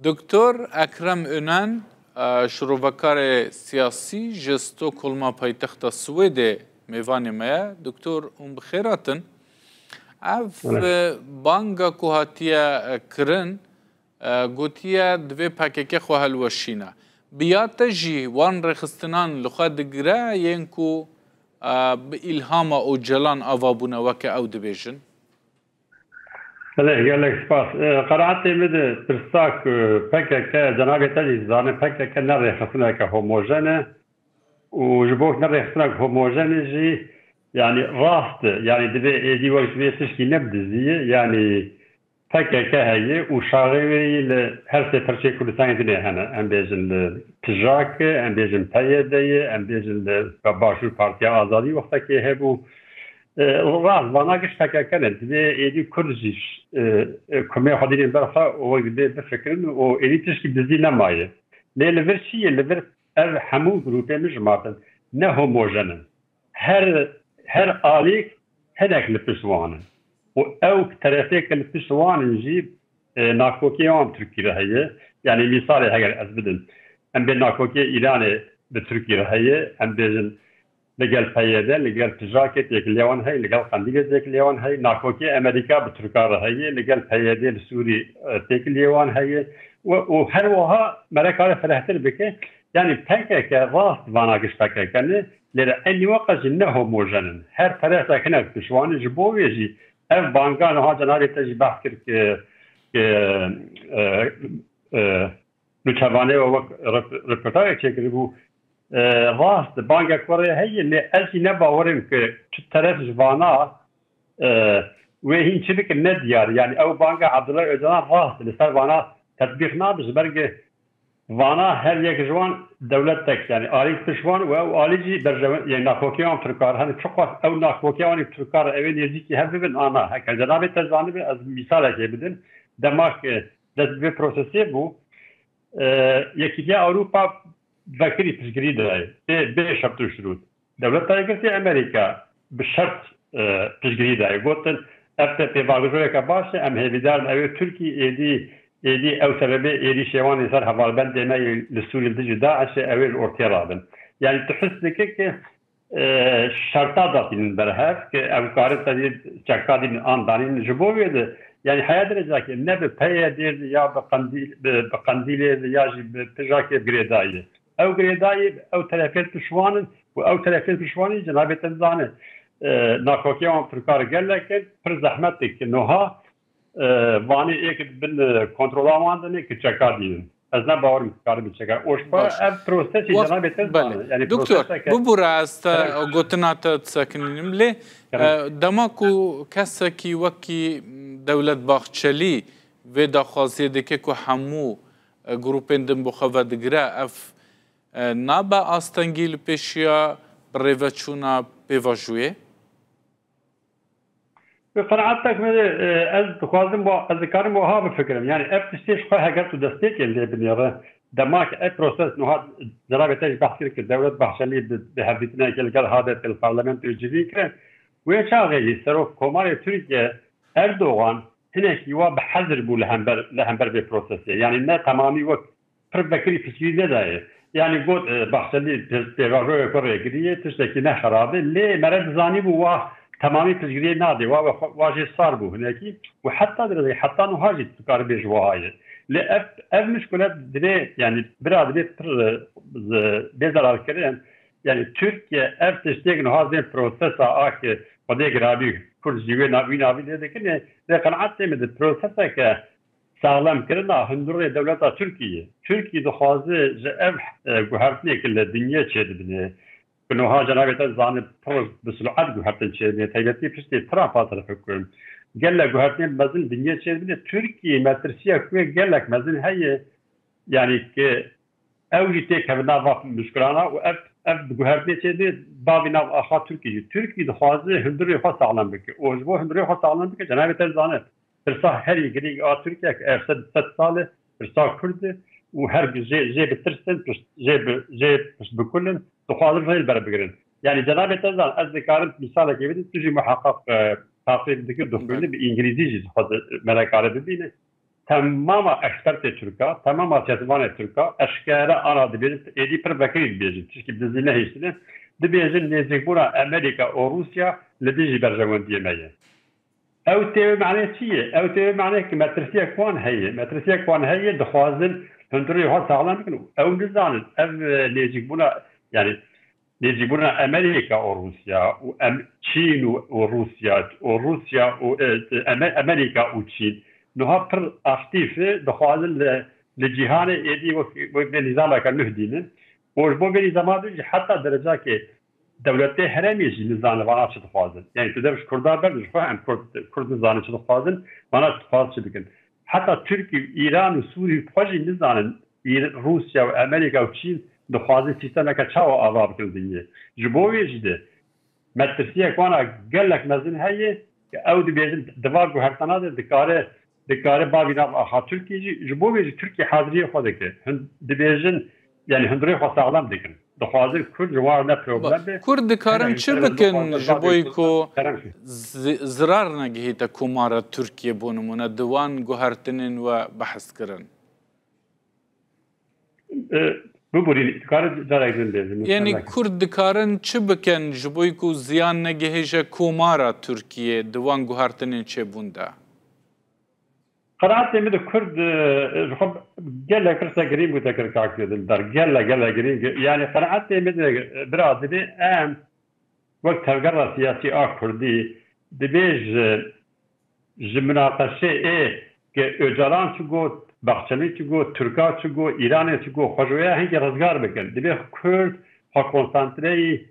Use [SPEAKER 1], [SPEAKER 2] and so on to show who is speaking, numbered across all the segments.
[SPEAKER 1] دکتر اکرم önən şrovekar siyasî ji Stokholma paytexta Swêdê mêvanê me ye. Doktor hûn bi xêr hatin. Ev banga ku hatiye kirin gotiye divê PKK xwe helweşîne. Biya te jî wan rêxistinan li xwe digire yên ku bi îlhama Öcalan ava bûne weke ew dibêjin?
[SPEAKER 2] gelek spas. Qeraetê min de pirsak PKK cenabê te jî zanin PKK ne rêxistineke homojen e û ji bo ne rêxistineke homojen jî yani rast yani divê êdî wek ji vê tiştî nebdiziye yani PKK heye û şaxê wê li her sê pirçê Kurdistanê dinê hene. Em bêjin li Tijak, em bêjin PYD'ye, em bêjin li Başûr Partiya Azadî wextekê hebû. Rast vana giş PKK ne divê êdî Kurd jî kumê xwedînên berxa û divê bifikirin û êdî tiştî dizî nemaye. Lê li vir çi ye li vir ev hemû grûpê min ji matin ne homojenin. Her alîk hinek li pişt wan in. û ew terefêke li pişt wanin jî nakokiya wan Tirkî re heye. Yani misalê heger ez bidim. Em bê nakokiya Îranê bi Tirkî re heye, em bêjin ligel PYD, ligel Tijakê têkiliya wan heye, ligel Qendîlê têkiliya wan heye, nakokiya Amerîka bi Tirka re heye, ligel PYD li Sûrî têkiliya wan heye û her wiha merekare firehtir bike. Yani PKK rast vana giş PKK ne lêre enî weqa jî ne homojenin. Her terefek hinek pişt wanin ji bo wê jî ev bangan ha cenabê te jî behs kir ki nûçevanê wek reportajek çêkiribû rast bangek were heye lê ez jî ne bawerim ki çi teref ji vana wê hîn çi bikir ne diyar yani ew banga Abdullah Öcalan rast li ser vana tetbîq nabe ji ber vana her yek ji wan dewletek yani alî pişt wan û ew alî jî berjewen yani nakokiya wan Tirkar hani çok ew nakokiya wanî Tirkar evê nêzîkî hev bibin ana heke cenabê te zanibê ez misalekê bidim demak dest vê prosesê bû Yekîtiya Ewropa vekirî piştgirî daye bê şert û şurût dewleta Yekîtiya Amerîka bi şert piştgirî daye gotin ev te pêvagirojeka baş e em hêvîdarin ew ê Tirkî êdî ew sebebê êdî şêwanê ser hevalbendê me li Sûriyê dijî Daişê ew ê li ortaya rabin. Yani tu his dike ki şerta datînin berhev ki ew karin sedî çeka dînin an danînin ji bo wê de yani heya derecekê ne bi PYD'ye ya bi Qendîlê ya jî bi Tijakê girêdayê. Ew girêdayê ew terefên piştwanin û ew terefên piştwanî cenabê te dizane nakokiya wan Tirkar gelekin pir zehmetek ki niha vanê êk bin kontrola wan dinê ki çeka dînin. Ez ne bawerim karibî çeka. Oşpa ev prosesî cenabê te dizane. Yani
[SPEAKER 1] Doktor bu rast gotina te sekinînim lê dema ku kesekî wekî dewletbaxçelî vê daxwaziyê dike ku hemû grûpên din bi xwe vedigire ev nabe astengî li pêşiya bi rêveçûna pêvajûyê?
[SPEAKER 2] Qenaetek me ez dixwazim ez dikarim wiha bifikirim. Yani ev tiştê ji xwe heger tu destpêkê lê binêre demak ev proses niha cenabê te jî behs kir ki dewlet baxşelî bi hevdîtinekê li gel hadê li parlamentoyê civî kirin. Wê çaxê jî serok komarê Tirkiye Erdogan hinekî wa bi hezir bû li hember vê prosesê. Yani ne temamî wek pir vekirî piştgirî nedaye. Yani got baxşelî pêvajoyê xwe rêgiriye tiştekî ne xerabê lê mere dizanî bû wa tamamî piştgiriyê nadê wa jê sar bû hinekî û heta derê heta niha jî dikaribê ji wahayê. Lê ev mişkulet divê yani bira divê pir bêzararkirin yani Türkiye ev tiştêk niha zên prosesa a ki xwedê girabî Kurd jî wê navî lê dikin lê qenaetê me di proseseke sağlam kirina hundirê dewleta Tirkiyê. Tirkî dixwaze ji ev guhertinekê li dinyê çêdibîne niha cenabê te zanib pir bi sur'et guhertin çêdibîne taybetî piştî Trump hatire fikirim. Gelek guhertinên mezin dinyê çêdibîne Tirkiyê metirsiya wê gelek mezin heye yani ki ew jî têk hevin nava muşkilana û ev guhertinê çêdibî bavê nav axa Tirkiyê. Tirkî dixwaze hundirê xwe sağlam bike û ji bo hundirê xwe sağlam bike cenabê te zanib pirsa herî girî a Tirkiye ev sed salê pirsa Kurd û her jê bitirsin jê pişt bikulin dixwazim hêl berbigirin. Yani cenabê te zan ez dikarim misalekê bidim tu jî muheqaq taqrîr dikir dixwînî bi îngilîzî jî dixwaze merekare bibîne تمام اکسپرت ترکا تمام سیاستوان ترکا اشکاره آن دبیرن ایدی پر بکری بیجن چیزی بدزینه هیچنه دبیجن نزدیک بونا امریکا و روسیا لدیجی برجواندیه میه او تیو معنی چیه او تیو معنی که مترسیه کوان هیه دخوازن هندروی ها ساغلان بکنو او نزانن او نزدیک بونا يعني يجيبون امريكا وروسيا وتشين وروسيا وامريكا وتشين نها بر اكتيف دخول لجهان ايدي ونظام كان مهدين وجبو بنظام حتى درجه كي دولتي هرمي نظام وانا تخوازن يعني تدرش كردار برج فهم كرد نظام تخوازن وانا تخواز بكن حتى تركيا وايران وسوريا بحاجه نظام روسيا وامريكا وتشين دخوازی سیستم که چه آواب کردیه جبوی جده مترسیه کوانا گلک مزن هیه که او دی بیشن دوار گوهرتنا ده دکاره بابینا آخا ترکیه جبوی جده ترکیه حاضریه خوده که دی بیشن یعنی هندروی خواه ساغلام دیکن دخوازی کرد جوار نه پروبلم ده
[SPEAKER 1] کرد دکارن چه بکن جبوی کو زرار نگهی تا کمارا ترکیه بونمونه دوان گوهرتنین و بحث کرن یعنی کرد دکارن چه بکن جبوی کو زیان نگهیجه کومارا ترکیه دوان گوهرتنین چه بونده؟
[SPEAKER 2] قرارت میده کرد خب گله کرسا گریم بوده کرد کاکیدن در گله گریم یعنی قرارت میده برادری ام وقت تغییر سیاسی کردی دبیج جمناقشه که اجالان چو گفت بخشمی چگو ترکا چگو ایران چگو خوشویا هنگ رزگار بکن دبی کرد ها کنسانتری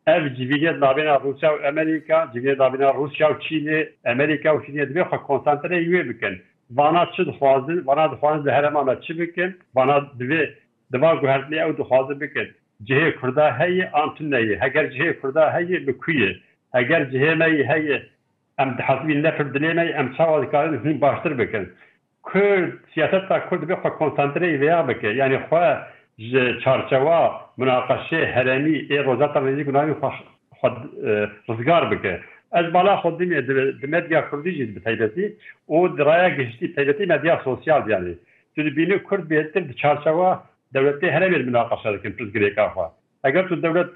[SPEAKER 2] اف جویلیت نابینا روسیا و امریکا جویلیت نابینا روسیا و چین امریکا و چین دبی ها کنسانتری یوی بکن وانا چه دخوازن وانا دخوازن ده هرمانا چه بکن وانا دبی دوا گوهرتنی او دخوازن بکن جهه کرده هی آنتون نیه اگر جهه کرده هی بکویه اگر جهه می هی ام حسبی نفر دلیمه ام چاوز کارن هین باشتر بکن کرد سیاست تا کرد بخوا کنسانتری ویا بکه یعنی خوا چارچوا مناقشه هرمی ای روزات رزی گناهی خود رزگار بکه از بالا خود دمدیا کردی جید بتایبتی و درaya geçti تایبتی مدیا سوسیال yani تو بینی کرد بهتر چارچوا دولتی هرمی مناقشه بکن پرزگری کافا اگر تو دولت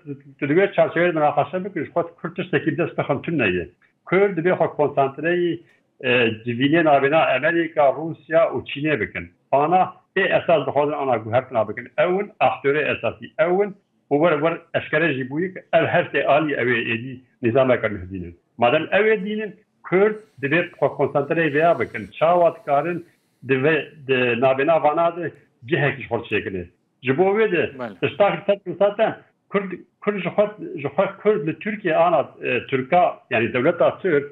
[SPEAKER 2] تو دیگر چارچوا مناقشه بکنی خود کردش تکی دست بخون نیه کرد بخوا کنسانتری جویلی نابینا امریکا روسیا و چینه بکن آنا ای اساس بخوادن آنا گوهرتنا بکن اون اختیار اساسی اون ور اشکره جیبویی که هرست آلی اوی ایدی نظام اکر مهدینن مادم اوی دینن کرد دوی کنسانتری ویا بکن چاوات کارن دوی نابینا وانا ده جهه کش خورد شکنه جبوی ده اشتاق ست کرد جخواد کرد لترکیه آنا ترکا یعنی دولت ترک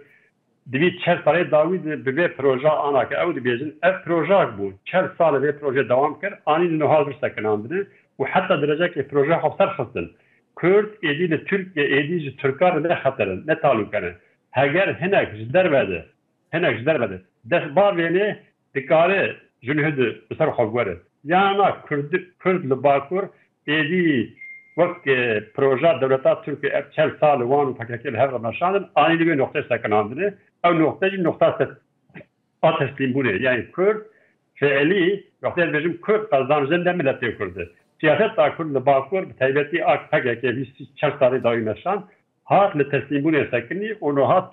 [SPEAKER 2] دوید 40 ساله داوید به پروژه آنها که او دیجن اف پروژه بود 40 سال به پروژه دوام کرد آنی نهال برسکناندنه و حتی درجه که پروژه خسر خستن کرد ایدی ترکیه ایدی ترکار نه خطرن نه تعلق کنه اگر هنک جدر بده دست بار وینه دکاره جنهد بسر خوگوره یعنی کرد لباکور ایدی وقت پروژه دولتا ترکیه 40 سال وان و پاکیکل هر رمشاندن آنی دیگه نقطه سکناندنه او نقطه تسلیم بونه یعنی کرد فعلی وقتی بجیم کرد قزدانجن ده ملتی کرده سیاست تا کرد لباکور به تایبتی پاکیکل 40 سال داوی نشان هات لتسلیم بونه سکنی اونو هات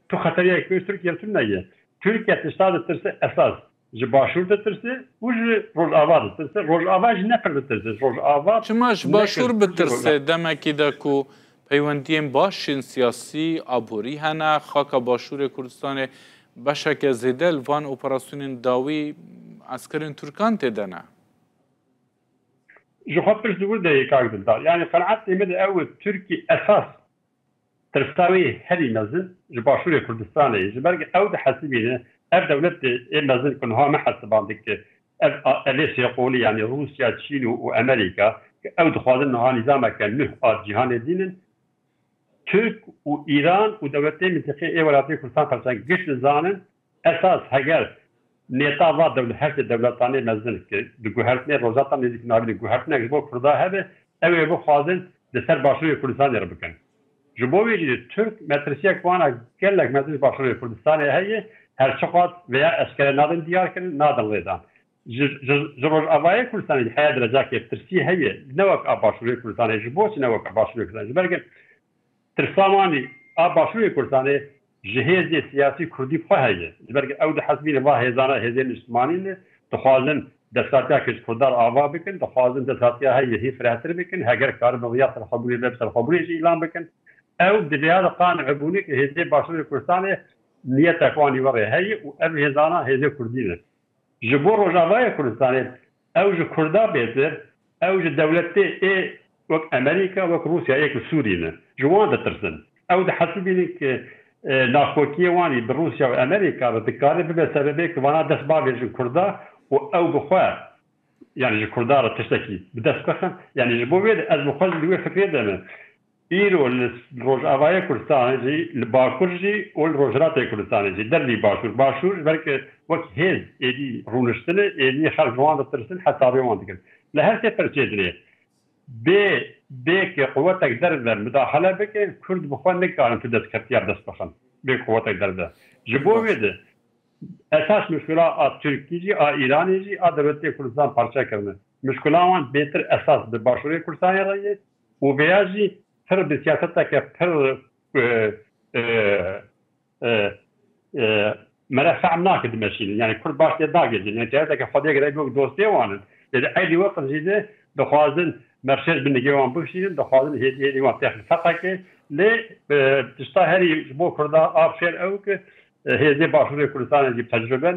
[SPEAKER 2] تو خطریه که ترکیه تون نیه ترکیه تشتاد ترسه اساس جباشور ترسه و روز آواز ترسه روز آواز نفر ترسه روز آواز
[SPEAKER 1] چماش باشور بترسه دمکی دا کو پیوندیم باشین سیاسی آبوری هنه خاک باشور کردستان بشک زیدل وان اپراسیون داوی عسکرین ترکان تدنه
[SPEAKER 2] جو خود پرس دور ده یکاک دلدار یعنی قناعت ایمده او ترکی اساس ترساوی هری مزن جباشور کردستانه جبرگ او ده حسیبینه اف دولت مزن کنها محسبان که الیس یقولی یعنی روسیا چین و امریکا او دخوازن نها نظام که نه آد جهان دینن ترک و ایران و دولتی منطقه ایوالاتی کردستان پرسان گشت زانن اساس هگر نیتا و دولت هر دولتانی مزن که گوهرتنی روزاتا نزدیک نابین گوهرتنی که بو کرده هبه اوی بو خوازن لسر باشوری کردستان را بکن جبوی جدید ترک مترسیه کوانا گلک مدرس باشوری کردستان هیه هر شقات ويا أشكال نادن ديار كن نادن غيدان جروج أبايا كردستان الحياة درجات يفترسي هي نوك أباشوري كردستان جبوش نوك أباشوري كردستان جبركن ترساماني أباشوري كردستان جهاز سياسي كردي فهي جبركن أود حسبين الله هزانا هزين اجتماعيين تخازن دستاتیا که کردار آوا بکن دخوازن دستاتیا هی فراتر بکن هگر کار مغیات الخبری لبس الخبری اعلام بکن او دنیا قانع بونی که هزی باشور کردستان نیت اخوانی وره هی و ام هزانا هزی کردینه جبور روجاوای کردستان او ج کردا بهتر او ج دولت ای وک امریکا وک روسیا یک سورینه جوان دترسن او د حسبینی که ناخوکی وانی بروسیا و امریکا و دکاره به سبب که وانا دست باویج کردا و او بخواه يعني جو كردارة تشتكي بدأ سبخن يعني جبو بيد از بخواه اللي فكرة دانا إيرو الروج أوايا كردستان جي الباكور جي والروجرات كردستان جي درلي باشور بلك وقت هيز إيدي رونشتنه إيدي خلق وان ترسن حتى بيوان دكن لهر سفر جدني بك قوتك در مداخلة بك كرد بخواه نكارن تدس كرتيار دس بخن بك قوتك در جبو بيد اساس مشکلات ترکیه ایرانی دولت کردستان پارچه کردن مشکلات بهتر اساس به باشوری کردستان رایی و بیازی پر به سیاست که پر مرفع ناکد ماشین یعنی کرد باش داگید یعنی جهت که خودی اگر یک دوستی وانن یعنی ایدی وقت جیده دخوازن مرشد بنگیوان بخشیدن دخوازن هیدی وان تخت که لی تشتا هری بو کردا آبشیر او که هذه باشور كردستان جيب تجربة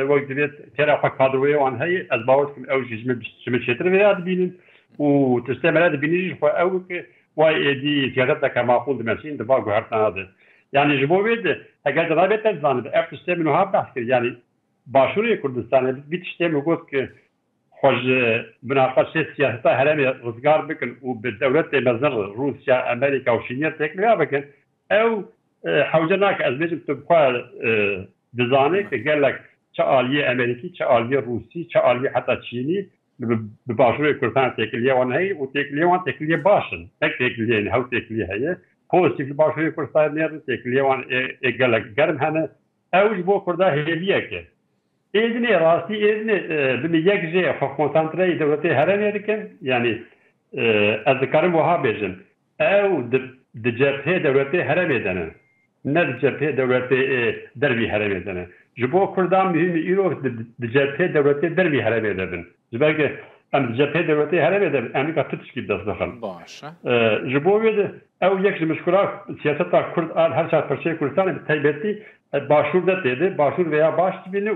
[SPEAKER 2] وقت بيت ترى كادروية وان هي أسبوعات كم أو جزء شتر بياد بينن وتستعمل هذا بينيج أو واي دي سياسات كمعقول دمشين دفاع قهرتنا هذا يعني جبوا بيد هكذا لا بيت تزان أفتستعمل منها بحث يعني باشور كردستان بيتستعمل وقت ك خوش مناقشة سياسة هرمي رزقار بكن وبالدولة مزر روسيا أمريكا وشينيا تكلها بكن أو حوجناك از بيجم تبقى دزانه که قال لك چه آلیه امریکی چه آلیه روسی چه آلیه حتی چینی بباشور کردستان تکلیه وان هی و تکلیه وان تکلیه باشن تکلیه این هاو تکلیه هیه پوزیتیف باشور کردستان نیرن تکلیه وان قال لك گرم هنه اوج بو کرده هیلیه که ایدنی راستی ایدنی بمی یک جه کنسانتره دولتی هرمی دکن یعنی از ذکرم وها بیجن او د جبهه دولتی هرمی دنه نه جبهه دولتی دربی هرمی دنه جبو کردان مهم ایرو د جبهه دولتی دربی هرمی دادن جبرگه ام جبهه دولتی هرمی دادن امریکا تتشکی دست بخن
[SPEAKER 1] باشه
[SPEAKER 2] جبو بید او یک مشکلات سیاست کرد هر شاید پرچه کردستان تایبتی باشور داده باشور ویا باش بینه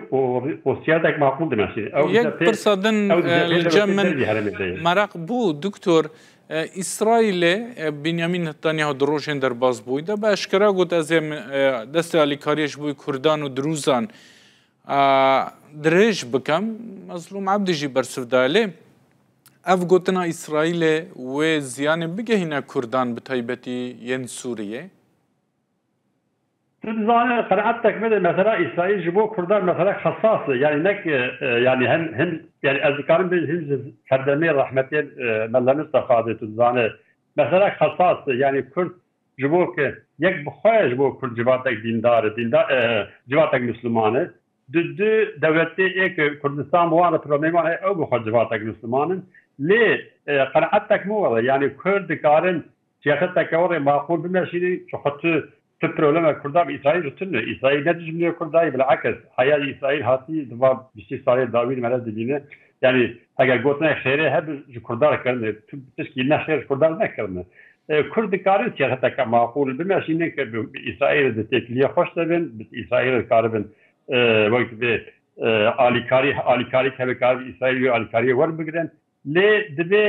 [SPEAKER 2] و سیادت معقول دمشی
[SPEAKER 1] یک پرسادن الجمن مرق بو دکتر اسرائیل بنیامین نتانیاهو دروژن در باز بوده به اشکرا گفت از دست آلیکاریش بوی کردان و دروزان درش بکم مظلوم عبدجی برسفداله اف گوتنا اسرائیل و زیان بگه هینا کردان به تایبتی ین سوریه
[SPEAKER 2] تزانه قناعتك بده مثلا اسرائيل جبو كردان مثلا خصاصه يعني نك يعني هم يعني اذكارن بهم خدمي رحمتين ملان استفاده تزانه مثلا خصاصه يعني كرد جبوك يك بخوي جبو كرد جباتك ديندار جباتك مسلمانه دو دولتي اك كردستان وانا بروبليم او بخوي جباتك مسلمانه ليه قناعتك مو يعني كرد كارن سياستك وري معقول بمشي شخص البروبلم كردان إسرائيل رتنه إسرائيل نتج من كردان بالعكس حياة إسرائيل هاتي دفع بشي صاري داوين مالات دبينه يعني اگر قلتنا خيره هب كردان كرنه تشكيلنا خير كردان نكرنه كرد كارن سياسة كمعقول بماشينه إسرائيل تكلية خوش دبن إسرائيل كاربن وقت به آليكاري كبكار إسرائيل آليكاري ورد بگرن ليه دبي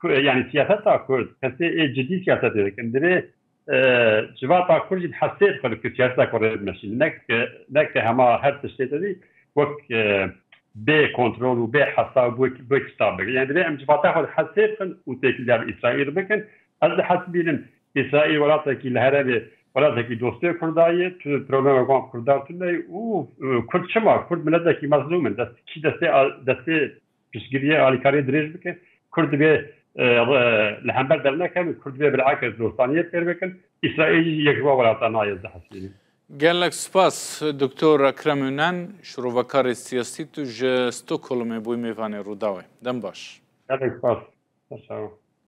[SPEAKER 2] يعني سياسة كرد كسي جدي سياسة لكن دبي جواب كل حسيت في سياسة كورد ماشي نك هما هر تشتري وك بي كنترول وبي حساب وبي كتاب يعني دبي ام جواب تاخذ حسيت وتكلم إسرائيل بكن از حسبين إسرائيل ولا تكي الهربي ولا تكي دوستي كرداية بروبلم كون كردار تلي وكرد شما كرد ملذكي مظلوم دستي بسجريه على كاري دريج بكن كرد بي لحنبر درنا كان كرد بي بالعكس دوستانية كير بكن إسرائيل يجوا ولا تنايز حسبين
[SPEAKER 1] gelek spas Dr. Ekrem Ünen şrovakarê siyasî tu ji Stockholmê bûyî mêvanê Rûdawê. Dem baş.
[SPEAKER 2] Gelek spas.